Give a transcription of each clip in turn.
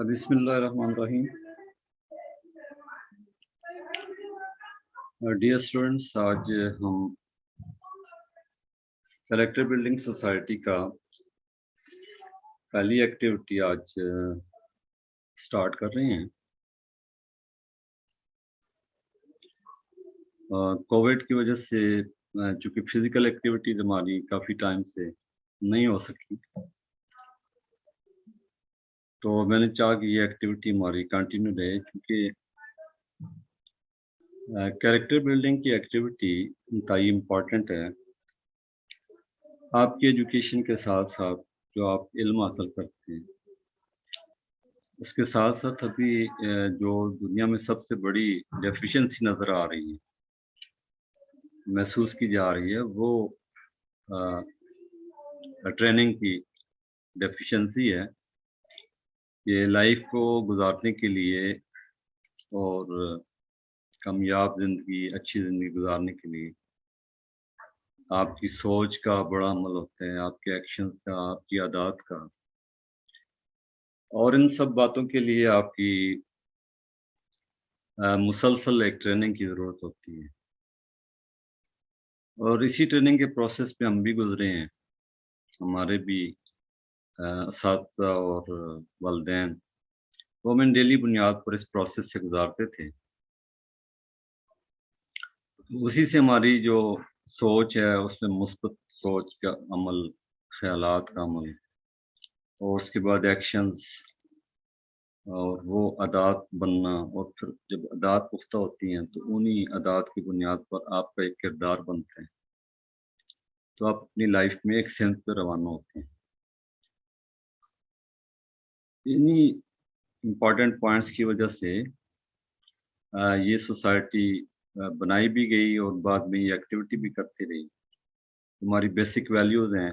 بسم اللہ الرحمن الرحیم۔ ڈیئر اسٹوڈنٹس، آج ہم کریکٹر بلڈنگ سوسائٹی کا پہلی ایکٹیویٹی آج سٹارٹ کر رہے ہیں۔ کووڈ کی وجہ سے چونکہ فزیکل ایکٹیویٹیز ہماری کافی ٹائم سے نہیں ہو سکی، تو میں نے چاہا کہ یہ ایکٹیویٹی ہماری کنٹینیو رہے، کیونکہ کریکٹر بلڈنگ کی ایکٹیویٹی انتہائی امپورٹنٹ ہے۔ آپ کی ایجوکیشن کے ساتھ ساتھ جو آپ علم حاصل کرتے ہیں، اس کے ساتھ ساتھ ابھی جو دنیا میں سب سے بڑی ڈیفیشنسی نظر آ رہی ہے، محسوس کی جا رہی ہے، وہ ٹریننگ کی ڈیفیشنسی ہے کہ لائف کو گزارنے کے لیے اور کامیاب زندگی، اچھی زندگی گزارنے کے لیے آپ کی سوچ کا بڑا عمل ہوتا ہے، آپ کے ایکشنز کا، آپ کی عادات کا، اور ان سب باتوں کے لیے آپ کی مسلسل ایک ٹریننگ کی ضرورت ہوتی ہے۔ اور اسی ٹریننگ کے پروسیس پہ ہم بھی گزرے ہیں، ہمارے بھی اساتذہ اور والدین، وہ ہمیں ڈیلی بنیاد پر اس پروسیس سے گزارتے تھے۔ اسی سے ہماری جو سوچ ہے اس میں مثبت سوچ کا عمل، خیالات کا عمل، اور اس کے بعد ایکشنز، اور وہ عادات بننا، اور پھر جب عادات پختہ ہوتی ہیں تو انہی عادات کی بنیاد پر آپ کا ایک کردار بنتا ہے، تو آپ اپنی لائف میں ایک سمت پہ روانہ ہوتے ہیں۔ انہی امپورٹنٹ پوائنٹس کی وجہ سے یہ سوسائٹی بنائی بھی گئی اور بعد میں یہ ایکٹیویٹی بھی کرتی رہی۔ ہماری بیسک ویلیوز ہیں،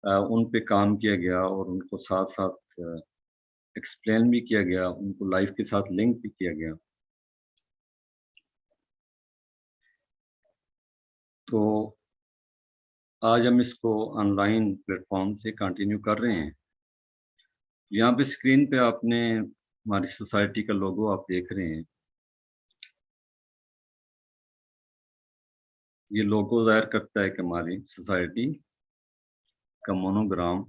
ان پہ کام کیا گیا اور ان کو ساتھ ساتھ ایکسپلین بھی کیا گیا، ان کو لائف کے ساتھ لنک بھی کیا گیا۔ تو آج ہم اس کو آن لائن پلیٹ فارم سے کنٹینیو کر رہے ہیں۔ یہاں پہ اسکرین پہ آپ نے ہماری سوسائٹی کا لوگو آپ دیکھ رہے ہیں۔ یہ لوگو ظاہر کرتا ہے کہ ہماری سوسائٹی کا مونوگرام۔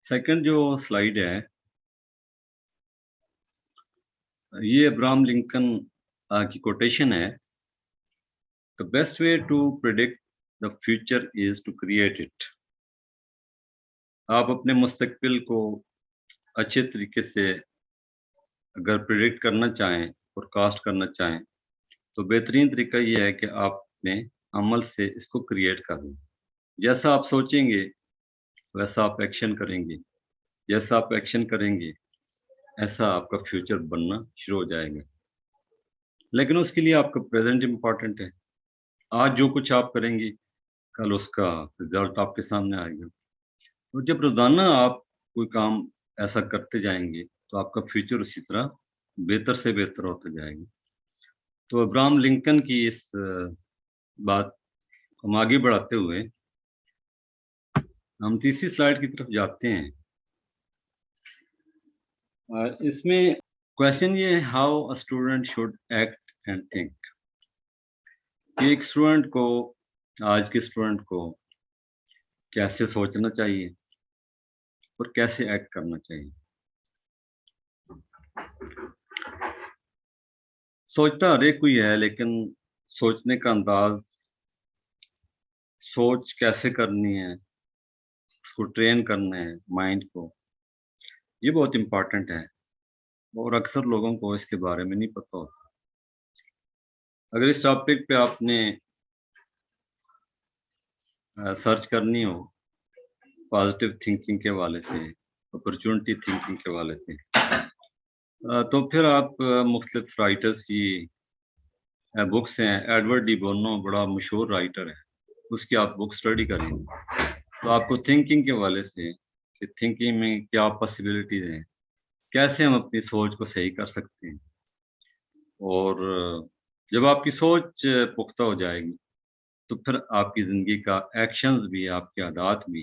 سیکنڈ جو سلائیڈ ہے، یہ ابراہم لنکن کی کوٹیشن ہے، The best way to predict the future is to create it۔ آپ اپنے مستقبل کو اچھے طریقے سے اگر پریڈکٹ کرنا چاہیں، اور کاسٹ کرنا چاہیں، تو بہترین طریقہ یہ ہے کہ آپ اپنے عمل سے اس کو کریٹ کر لیں۔ جیسا آپ سوچیں گے ویسا آپ ایکشن کریں گے، جیسا آپ ایکشن کریں گے ایسا آپ کا فیوچر بننا شروع ہو جائے گا۔ لیکن اس کے لیے آپ کا پریزنٹ امپورٹنٹ ہے۔ آج جو کچھ آپ کریں گے، کل اس کا رزلٹ آپ کے سامنے آئے گا۔ اور جب روزانہ آپ کوئی کام ایسا کرتے جائیں گے تو آپ کا فیوچر اسی طرح بہتر سے بہتر ہوتا جائے گا۔ تو ابراہم لنکن کی اس بات کو ہم آگے بڑھاتے ہوئے ہم تیسری سلائیڈ کی طرف جاتے ہیں۔ اس میں کویشچن یہ ہے، how a student should act and think. ایک اسٹوڈنٹ کو، آج کے اسٹوڈنٹ کو کیسے سوچنا چاہیے اور کیسے ایکٹ کرنا چاہیے۔ سوچتا ہر ایک کوئی ہے، لیکن سوچنے کا انداز، سوچ کیسے کرنی ہے، اس کو ٹرین کرنا ہے مائنڈ کو، یہ بہت امپورٹنٹ ہے، اور اکثر لوگوں کو اس کے بارے میں نہیں پتہ ہوتا۔ اگر اس ٹاپک پہ آپ نے سرچ کرنی ہو پازیٹیو تھنکنگ کے حوالے سے، اپرچونٹی تھنکنگ کے حوالے سے، تو پھر آپ مختلف رائٹرز کی بکس ہیں۔ ایڈورڈ ڈی بونو بڑا مشہور رائٹر ہے، اس کی آپ بک اسٹڈی کریں گے تو آپ کو تھنکنگ کے حوالے سے کہ تھنکنگ میں کیا پاسبلٹیز ہیں، کیسے ہم اپنی سوچ کو صحیح کر سکتے ہیں، اور جب آپ کی سوچ پختہ ہو جائے گی تو پھر آپ کی زندگی کا ایکشنز بھی، آپ کے عادات بھی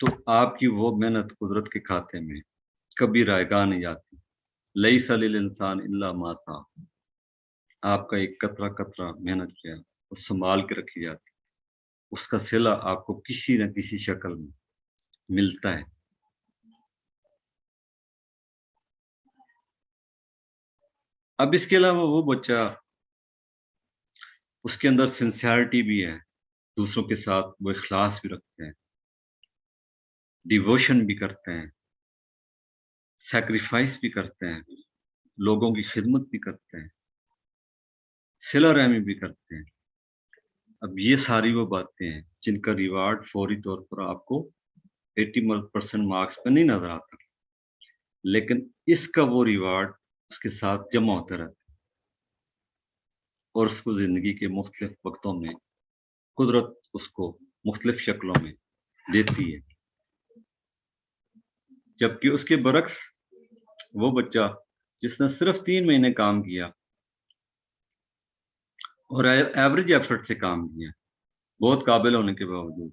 تو آپ کی وہ محنت قدرت کے کھاتے میں کبھی رائگاں نہیں جاتی. لیس للانسان الا ما سعی. آپ کا ایک قطرہ قطرہ محنت کیا وہ سنبھال کے رکھی جاتی، اس کا صلہ آپ کو کسی نہ کسی شکل میں ملتا ہے. اب اس کے علاوہ وہ بچہ اس کے اندر سنسیئرٹی بھی ہے، دوسروں کے ساتھ وہ اخلاص بھی رکھتے ہیں، ڈیووشن بھی کرتے ہیں، سیکریفائس بھی کرتے ہیں، لوگوں کی خدمت بھی کرتے ہیں، صلہ رحمی بھی کرتے ہیں. اب یہ ساری وہ باتیں ہیں جن کا ریوارڈ فوری طور پر آپ کو 80% مارکس پہ نہیں نظر آتا، لیکن اس کا وہ ریوارڈ اس کے ساتھ جمع ہوتا رہتا ہے اور اس کو زندگی کے مختلف وقتوں میں قدرت اس کو مختلف شکلوں میں دیتی ہے. جبکہ اس کے برعکس وہ بچہ جس نے صرف 3 مہینے کام کیا اور ایوریج ایفرٹ سے کام کیا بہت قابل ہونے کے باوجود،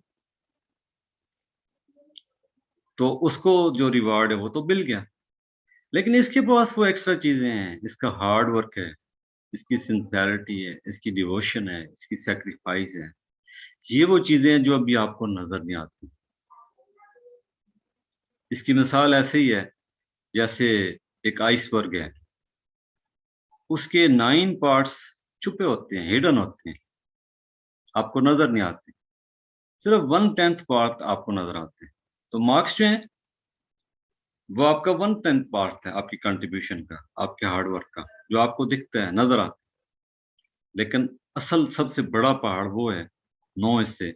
تو اس کو جو ریوارڈ ہے وہ تو مل گیا، لیکن اس کے پاس وہ ایکسٹرا چیزیں ہیں، اس کا ہارڈ ورک ہے، اس کی سنسیئرٹی ہے، اس کی ڈیووشن ہے، اس کی سیکریفائس ہے. یہ وہ چیزیں ہیں جو ابھی آپ کو نظر نہیں آتی. اس کی مثال ایسے ہی ہے جیسے ایک آئس برگ ہے، اس کے 9 پارٹس چھپے ہوتے ہیں، ہڈن ہوتے ہیں، آپ کو نظر نہیں آتے، صرف 1/10 پارٹ آپ کو نظر آتے ہیں. تو مارکس جو ہیں وہ آپ کا 1/10 پارٹ ہے آپ کی کنٹریبیوشن کا، آپ کے ہارڈ ورک کا، جو آپ کو دکھتا ہے، نظر آتا ہے. لیکن اصل سب سے بڑا پہاڑ وہ ہے 9 حصے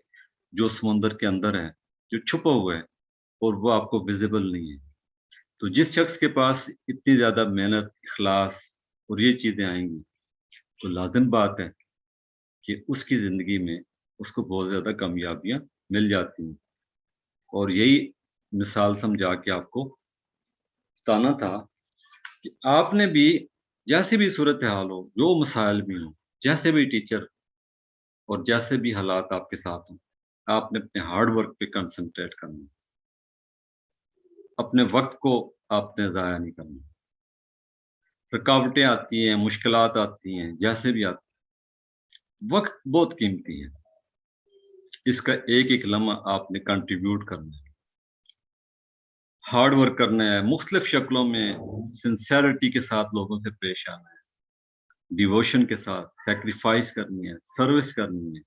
جو سمندر کے اندر ہے، جو چھپا ہوا ہے اور وہ آپ کو ویزیبل نہیں ہے. تو جس شخص کے پاس اتنی زیادہ محنت، اخلاص اور یہ چیزیں آئیں گی تو لازم بات ہے کہ اس کی زندگی میں اس کو بہت زیادہ کامیابیاں مل جاتی ہیں. اور یہی مثال سمجھا کے آپ کو بتانا تھا کہ آپ نے بھی جیسے بھی صورتحال ہو، جو مسائل بھی ہوں، جیسے بھی ٹیچر اور جیسے بھی حالات آپ کے ساتھ ہوں، آپ نے اپنے ہارڈ ورک پہ کنسنٹریٹ کرنا، اپنے وقت کو آپ نے ضائع نہیں کرنا. رکاوٹیں آتی ہیں، مشکلات آتی ہیں، جیسے بھی آتی ہیں، وقت بہت قیمتی ہے، اس کا ایک ایک لمحہ آپ نے کنٹریبیوٹ کرنا ہے، ہارڈ ورک کرنا ہے، مختلف شکلوں میں سنسیئرٹی کے ساتھ لوگوں سے پیش آنا ہے، ڈیووشن کے ساتھ سیکریفائس کرنی ہے، سروس کرنی ہے،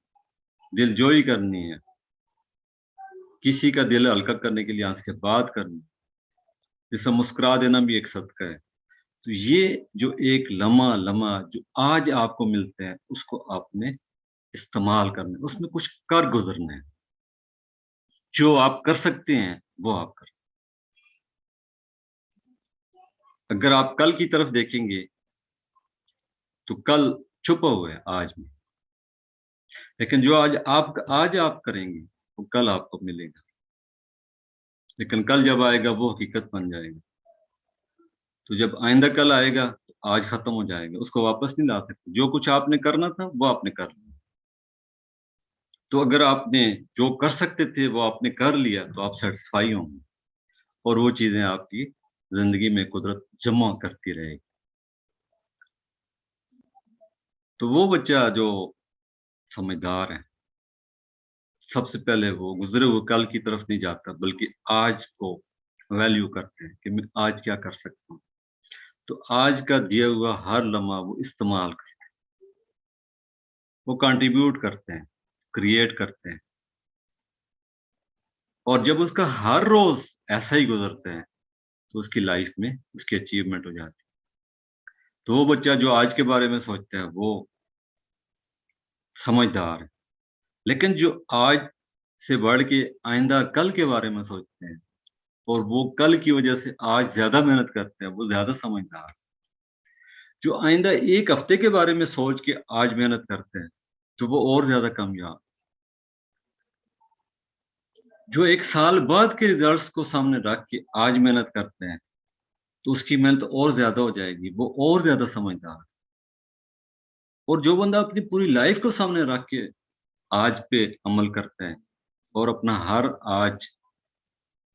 دل جوئی کرنی ہے، کسی کا دل ہلکا کرنے کے لیے آنکھ سے بات کرنی ہے، جسے مسکرا دینا بھی ایک صدقہ ہے. تو یہ جو ایک لمحہ لمحہ جو آج آپ کو ملتے ہیں اس کو آپ نے استعمال کرنا ہے، اس میں کچھ کر گزرنا ہے، جو آپ کر سکتے ہیں وہ آپ کر. اگر آپ کل کی طرف دیکھیں گے تو کل چھپا ہوا ہے آج میں، لیکن جو آج آپ کریں گے وہ کل آپ کو ملے گا، لیکن کل جب آئے گا وہ حقیقت بن جائے گا. تو جب آئندہ کل آئے گا تو آج ختم ہو جائے گا، اس کو واپس نہیں لا سکتے. جو کچھ آپ نے کرنا تھا وہ آپ نے کر لیا. تو اگر آپ نے جو کر سکتے تھے وہ آپ نے کر لیا تو آپ سیٹسفائی ہوں گے اور وہ چیزیں آپ کی زندگی میں قدرت جمع کرتی رہے گی. تو وہ بچہ جو سمجھدار ہے سب سے پہلے وہ گزرے ہوئے کل کی طرف نہیں جاتا بلکہ آج کو ویلیو کرتے ہیں کہ میں آج کیا کر سکتا ہوں. تو آج کا دیا ہوا ہر لمحہ وہ استعمال کرتے ہیں، وہ کنٹریبیوٹ کرتے ہیں، کریٹ کرتے ہیں. اور جب اس کا ہر روز ایسا ہی گزرتا ہے تو اس کی لائف میں اس کی اچیومنٹ ہو جاتی ہے. تو وہ بچہ جو آج کے بارے میں سوچتا ہے وہ سمجھدار ہے، لیکن جو آج سے بڑھ کے آئندہ کل کے بارے میں سوچتے ہیں اور وہ کل کی وجہ سے آج زیادہ محنت کرتے ہیں وہ زیادہ سمجھدار ہے. جو آئندہ ایک ہفتے کے بارے میں سوچ کے آج محنت کرتے ہیں تو وہ اور زیادہ کامیاب. جو ایک سال بعد کے ریزلٹس کو سامنے رکھ کے آج محنت کرتے ہیں تو اس کی محنت اور زیادہ ہو جائے گی، وہ اور زیادہ سمجھدار ہے. اور جو بندہ اپنی پوری لائف کو سامنے رکھ کے آج پہ عمل کرتا ہے اور اپنا ہر آج